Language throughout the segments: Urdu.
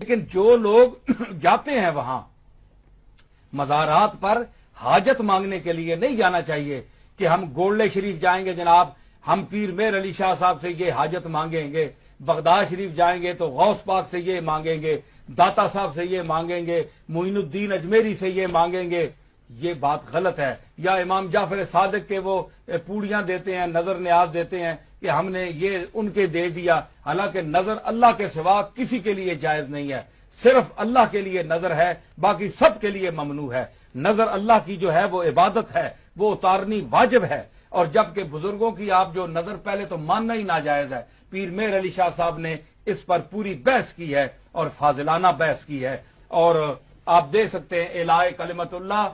لیکن جو لوگ جاتے ہیں وہاں مزارات پر حاجت مانگنے کے لیے نہیں جانا چاہیے کہ ہم گولڈے شریف جائیں گے جناب ہم پیر میر علی شاہ صاحب سے یہ حاجت مانگیں گے، بغداد شریف جائیں گے تو غوث پاک سے یہ مانگیں گے، داتا صاحب سے یہ مانگیں گے، معین الدین اجمیری سے یہ مانگیں گے. یہ بات غلط ہے. یا امام جعفر صادق کے وہ پوڑیاں دیتے ہیں، نظر نیاز دیتے ہیں کہ ہم نے یہ ان کے دے دیا، حالانکہ نظر اللہ کے سوا کسی کے لیے جائز نہیں ہے، صرف اللہ کے لیے نظر ہے، باقی سب کے لیے ممنوع ہے. نظر اللہ کی جو ہے وہ عبادت ہے، وہ اتارنی واجب ہے. اور جبکہ بزرگوں کی آپ جو نظر پہلے تو ماننا ہی ناجائز ہے. پیر میر علی شاہ صاحب نے اس پر پوری بحث کی ہے اور فاضلانہ بحث کی ہے. اور آپ دیکھ سکتے ہیں الائے کلمت اللہ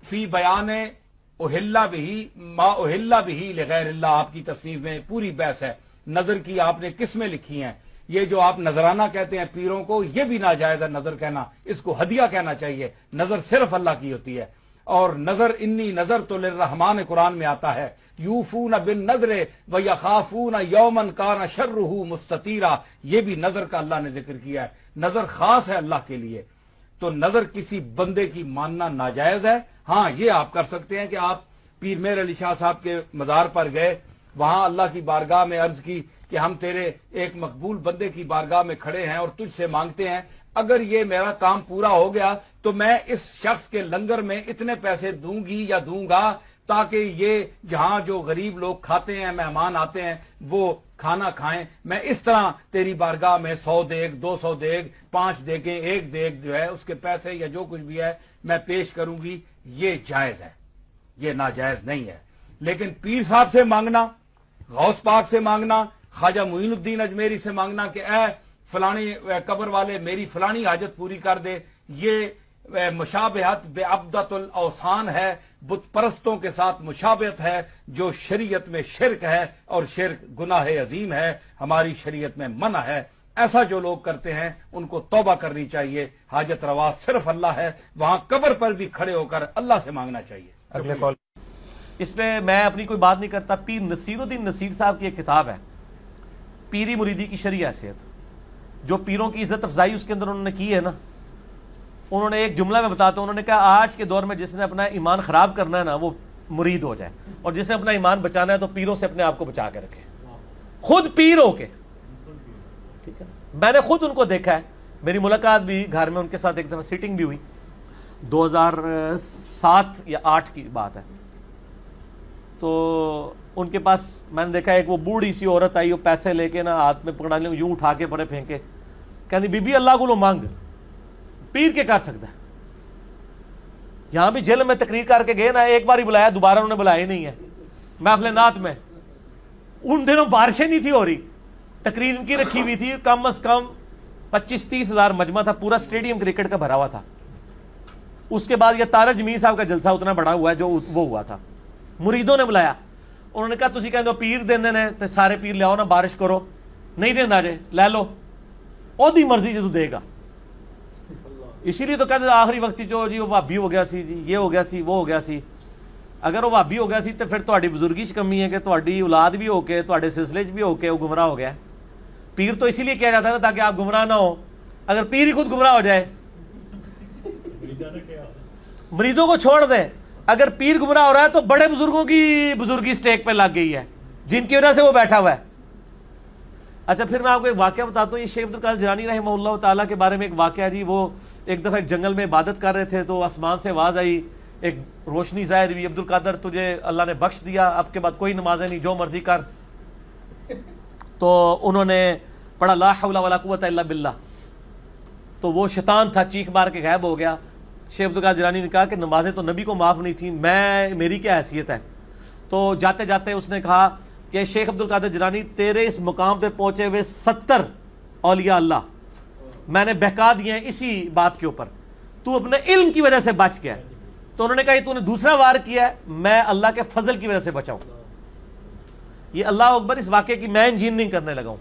فی بیان اہلا بھی ما اہلا بھی لغیر اللہ، آپ کی تصنیف میں پوری بحث ہے. نظر کی آپ نے قسمیں لکھی ہیں. یہ جو آپ نذرانہ کہتے ہیں پیروں کو، یہ بھی ناجائز ہے نظر کہنا، اس کو ہدیہ کہنا چاہیے. نظر صرف اللہ کی ہوتی ہے. اور نظر انی نظر تو للرحمان قرآن میں آتا ہے، یوفون بالنذر ویخافون یوما کان شرہ مستطیرا. یہ بھی نظر کا اللہ نے ذکر کیا ہے. نظر خاص ہے اللہ کے لیے. تو نظر کسی بندے کی ماننا ناجائز ہے. ہاں یہ آپ کر سکتے ہیں کہ آپ پیر میر علی شاہ صاحب کے مزار پر گئے، وہاں اللہ کی بارگاہ میں عرض کی کہ ہم تیرے ایک مقبول بندے کی بارگاہ میں کھڑے ہیں اور تجھ سے مانگتے ہیں، اگر یہ میرا کام پورا ہو گیا تو میں اس شخص کے لنگر میں اتنے پیسے دوں گی یا دوں گا تاکہ یہ جہاں جو غریب لوگ کھاتے ہیں، مہمان آتے ہیں، وہ کھانا کھائیں. میں اس طرح تیری بارگاہ میں 100 دیگ 200 دیگ 5 دیگیں 1 دیگ جو ہے اس کے پیسے یا جو کچھ بھی ہے میں پیش کروں گی. یہ جائز ہے، یہ ناجائز نہیں ہے. لیکن پیر صاحب سے مانگنا، غوث پاک سے مانگنا، خواجہ معین الدین اجمیری سے مانگنا کہ اے فلانی قبر والے میری فلانی حاجت پوری کر دے، یہ مشابہت بے عبدت الاوثان ہے، بت پرستوں کے ساتھ مشابہت ہے جو شریعت میں شرک ہے، اور شرک گناہ عظیم ہے، ہماری شریعت میں منع ہے. ایسا جو لوگ کرتے ہیں ان کو توبہ کرنی چاہیے. حاجت روا صرف اللہ ہے، وہاں قبر پر بھی کھڑے ہو کر اللہ سے مانگنا چاہیے. اگلے کال. اس پہ میں اپنی کوئی بات نہیں کرتا. پیر نصیر الدین نصیر صاحب کی ایک کتاب ہے پیری مریدی کی شرعی حیثیت، جو پیروں کی عزت افزائی اس کے اندر انہوں نے کی ہے نا. انہوں نے ایک جملہ میں بتاتا ہوں، انہوں نے کہا آج کے دور میں جس نے اپنا ایمان خراب کرنا ہے نا وہ مرید ہو جائے، اور جس نے اپنا ایمان بچانا ہے تو پیروں سے اپنے آپ کو بچا کے رکھے، خود پیر ہو کے. ٹھیک ہے، میں نے خود ان کو دیکھا ہے. میری ملاقات بھی گھر میں ان کے ساتھ ایک دفعہ سیٹنگ بھی ہوئی، 2007 یا 8 کی بات ہے. تو ان کے پاس میں نے دیکھا ایک وہ بوڑھی سی عورت آئی، وہ پیسے لے کے نا ہاتھ میں پکڑانے یوں اٹھا کے پڑے پھینکے، کہنی بی بی اللہ کو لو مانگ، پیر کے کر سکتا ہے. یہاں بھی جیل میں تقریر کر کے گئے نا، ایک بار ہی بلایا، دوبارہ انہوں نے بلایا ہی نہیں ہے. محفل نعت میں ان دنوں بارشیں نہیں تھی ہو رہی، تقریر ان کی رکھی ہوئی تھی، کم از کم 25-30 ہزار مجمع تھا، پورا اسٹیڈیم کرکٹ کا بھرا ہوا تھا. اس کے بعد یہ طارق جمیل صاحب کا جلسہ اتنا بڑا ہوا ہے جو وہ ہوا تھا. مریدوں نے بلایا، انہوں نے کہا تسی کہندے ہو پیر دیندے نے تے سارے پیر لیاؤ نا، بارش کرو. نہیں دینا جے لے لو، او دی مرضی جدو دے گا. اسی لیے تو کہتے آخری وقت جو جی وہ بھابی ہو گیا سی، جی یہ ہو گیا سی، وہ ہو گیا سی. اگر وہ بھابی ہو گیا سی تو پھر تہاڈی بزرگی چ کمی ہے کہ تہاڈی اولاد بھی ہو کے تہاڈے سلسلے چ بھی ہو کے وہ گمراہ ہو گیا. پیر تو اسی لیے کیا جاتا ہے نا تاکہ آپ گمراہ نہ ہو. اگر پیر ہی خود گمراہ ہو جائے، مریدوں کو چھوڑ دیں. اگر پیر گمراہ ہو رہا ہے تو بڑے بزرگوں کی بزرگی سٹیک پہ لگ گئی ہے جن کی وجہ سے وہ بیٹھا ہوا ہے. اچھا پھر میں آپ کو ایک واقعہ بتاتا ہوں. یہ شیخ عبد القادر جیلانی رحمہ اللہ تعالیٰ کے بارے میں ایک واقعہ جی. وہ ایک دفعہ ایک جنگل میں عبادت کر رہے تھے تو آسمان سے آواز آئی، ایک روشنی ظاہر ہوئی، عبد القادر تجھے اللہ نے بخش دیا، اب کے بعد کوئی نمازیں نہیں، جو مرضی کر. تو انہوں نے پڑھا لا حول ولا قوت الا باللہ، تو وہ شیطان تھا چیخ مار کے غائب ہو گیا. شیخ عبد القادر جیلانی نے کہا کہ نمازیں تو نبی کو معاف نہیں تھیں، میری کیا حیثیت ہے. تو جاتے جاتے اس نے کہا کہ شیخ عبد القادر جیلانی تیرے اس مقام پہ پہنچے ہوئے 70 اولیاء اللہ میں نے بہکا دیے ہیں اسی بات کے اوپر، تو اپنے علم کی وجہ سے بچ گیا. تو انہوں نے کہا یہ تو نے دوسرا وار کیا ہے، میں اللہ کے فضل کی وجہ سے بچا ہوں. یہ اللہ اکبر، اس واقعے کی میں انجینئرنگ کرنے لگا ہوں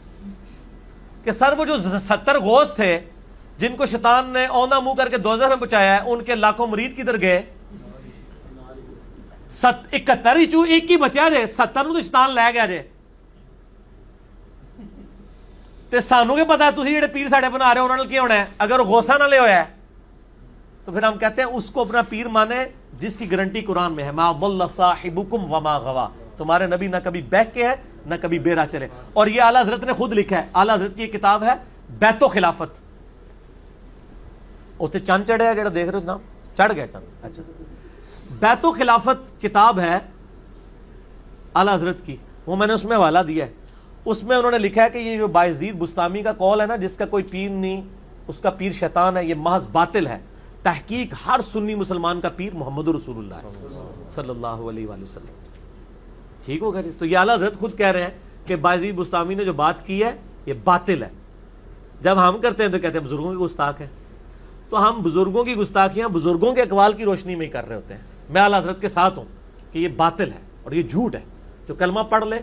کہ سر وہ جو 70 غوث تھے جن کو شیطان نے اونا منہ کر کے دوزخ میں پہنچایا ہے، ان کے لاکھوں مرید کدھر گئے؟ 71 ہی ایک ہی بچا جائے، 70 تو شیطان لے گیا جائے. تے سانو کے پتا تسی جڑے پیر ساڈے بنا رہے ہو انہاں نال کی ہونا ہے؟ اگر غوثہ نہ لے ہویا ہے تو پھر ہم کہتے ہیں اس کو اپنا پیر مانے جس کی گارنٹی قرآن میں ہے، ما ضل صاحبکم وما غوا، تمہارے نبی نہ کبھی بہک کے ہے نہ کبھی بیرا چلے. اور یہ اعلیٰ حضرت نے خود لکھا ہے، اعلیٰ حضرت کی ایک کتاب ہے بیت و خلافت، اتنے چند چڑھے ہے جڑا دیکھ رہے ہو جناب، چڑھ گیا چند. اچھا، بیت و خلافت کتاب ہے اعلیٰ حضرت کی، وہ میں نے اس میں حوالہ دیا ہے. اس میں انہوں نے لکھا ہے کہ یہ جو بایزید بستامی کا قول ہے نا، جس کا کوئی پیر نہیں، اس کا پیر شیطان ہے، یہ محض باطل ہے. تحقیق ہر سنی مسلمان کا پیر محمد رسول اللہ صلی اللہ علیہ وآلہ وسلم. ٹھیک ہوگا جی. تو یہ اعلیٰ حضرت خود کہہ رہے ہیں کہ بایزید بستامی نے جو بات کی ہے یہ باطل ہے. جب ہم کرتے ہیں تو کہتے ہیں بزرگوں کی گستاخ ہے. تو ہم بزرگوں کی گستاخیاں بزرگوں کے اقوال کی روشنی میں ہی کر رہے ہوتے ہیں. میں اعلیٰ حضرت کے ساتھ ہوں کہ یہ باطل ہے اور یہ جھوٹ ہے. جو کلمہ پڑھ لے.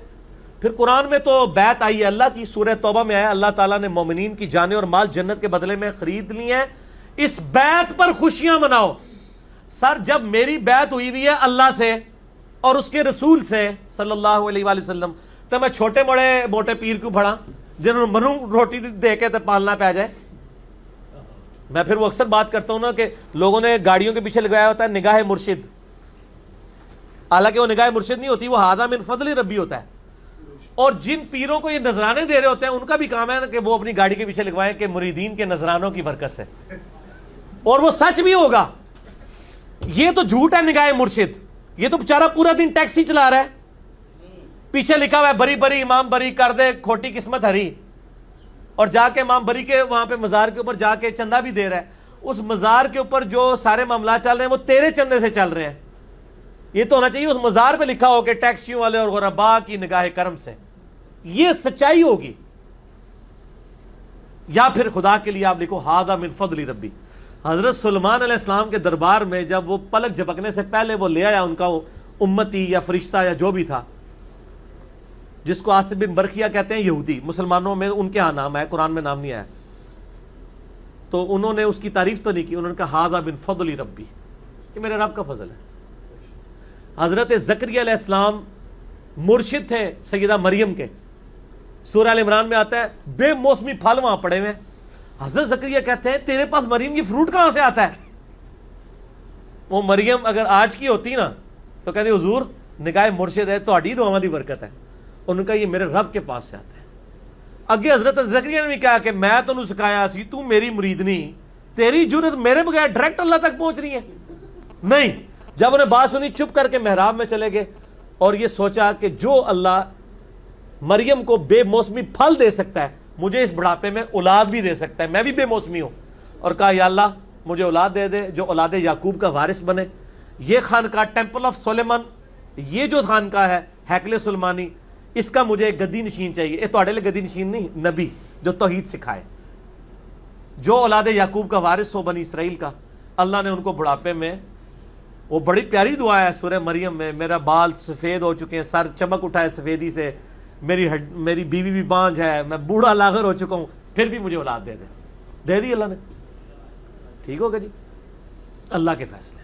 پھر قرآن میں تو بیعت آئی ہے اللہ کی، سورہ توبہ میں آیا اللہ تعالیٰ نے مومنین کی جانیں اور مال جنت کے بدلے میں خرید لی ہیں، اس بیعت پر خوشیاں مناؤ. سر جب میری بیعت ہوئی ہوئی ہے اللہ سے اور اس کے رسول سے صلی اللہ علیہ وآلہ وسلم، تو میں چھوٹے موٹے پیر کیوں پڑھا جنہوں نے منو روٹی دے کے تو پالنا پہ جائے. میں پھر وہ اکثر بات کرتا ہوں نا کہ لوگوں نے گاڑیوں کے پیچھے لگایا ہوتا ہے نگاہ مرشد، حالانکہ وہ نگاہ مرشد نہیں ہوتی، وہ ہادہ من فضل ربی ہوتا ہے. اور جن پیروں کو یہ نذرانے دے رہے ہوتے ہیں ان کا بھی کام ہے کہ وہ اپنی گاڑی کے پیچھے لگوائیں کہ مریدین کے نذرانوں کی برکت سے، اور وہ سچ بھی ہوگا. یہ تو جھوٹ ہے نگاہ مرشد. یہ تو بیچارہ پورا دن ٹیکسی چلا رہا ہے، پیچھے لکھا ہوا ہے بری بری امام بری کر دے کھوٹی قسمت ہری، اور جا کے امام بری کے وہاں پہ مزار کے اوپر جا کے چندہ بھی دے رہا ہے. اس مزار کے اوپر جو سارے معاملات چل رہے ہیں وہ تیرے چندے سے چل رہے ہیں. یہ تو ہونا چاہیے اس مزار پہ لکھا ہو کہ ٹیکسیوں والے اور غربا کی نگاہ کرم سے. یہ سچائی ہوگی. یا پھر خدا کے لیے آپ لکھو ہادہ من فضل ربی. حضرت سلیمان علیہ السلام کے دربار میں جب وہ پلک جھپکنے سے پہلے وہ لے آیا ان کا امتی یا فرشتہ یا جو بھی تھا، جس کو آصف بن برخیہ کہتے ہیں یہودی، مسلمانوں میں ان کے ہاں نام ہے، قرآن میں نام نہیں آیا. تو انہوں نے اس کی تعریف تو نہیں کی، انہوں نے کہا ہادہ من فضل ربی، یہ میرے رب کا فضل ہے. حضرت زکریا علیہ السلام مرشد تھے سیدہ مریم کے. سورہ ال عمران میں آتا ہے بے موسمی پھل وہاں پڑے ہوئے. حضرت زکریا کہتے ہیں تیرے پاس مریم یہ فروٹ کہاں سے آتا ہے؟ وہ مریم اگر آج کی ہوتی نا تو کہتی حضور نگاہ مرشد ہے، تہاڈی دعاواں دی برکت ہے. انہوں نے کہا یہ میرے رب کے پاس سے آتا ہے. اگے حضرت زکریا نے بھی کہا کہ میں تینوں سکھایا سی، تو میری مریدنی، تیری جرت میرے بغیر ڈائریکٹ اللہ تک پہنچ رہی ہے. نہیں. جب انہیں بات سنی چپ کر کے محراب میں چلے گئے اور یہ سوچا کہ جو اللہ مریم کو بے موسمی پھل دے سکتا ہے مجھے اس بڑھاپے میں اولاد بھی دے سکتا ہے، میں بھی بے موسمی ہوں. اور کہا یا اللہ مجھے اولاد دے دے جو اولاد یعقوب کا وارث بنے. یہ خانقاہ ٹیمپل آف سلیمان، یہ جو خانقاہ ہے ہیکل سلیمانی، اس کا مجھے ایک گدی نشین چاہیے. یہ تہاڈے لیے گدی نشین نہیں، نبی جو توحید سکھائے، جو اولاد یعقوب کا وارث ہو بنی اسرائیل کا. اللہ نے ان کو بڑھاپے میں، وہ بڑی پیاری دعا ہے سورہ مریم میں، میرا بال سفید ہو چکے ہیں، سر چمک اٹھا ہے سفیدی سے، میری بیوی بھی بانجھ ہے، میں بوڑھا لاغر ہو چکا ہوں، پھر بھی مجھے اولاد دے دی اللہ نے. ٹھیک ہوگا جی، اللہ کے فیصلے.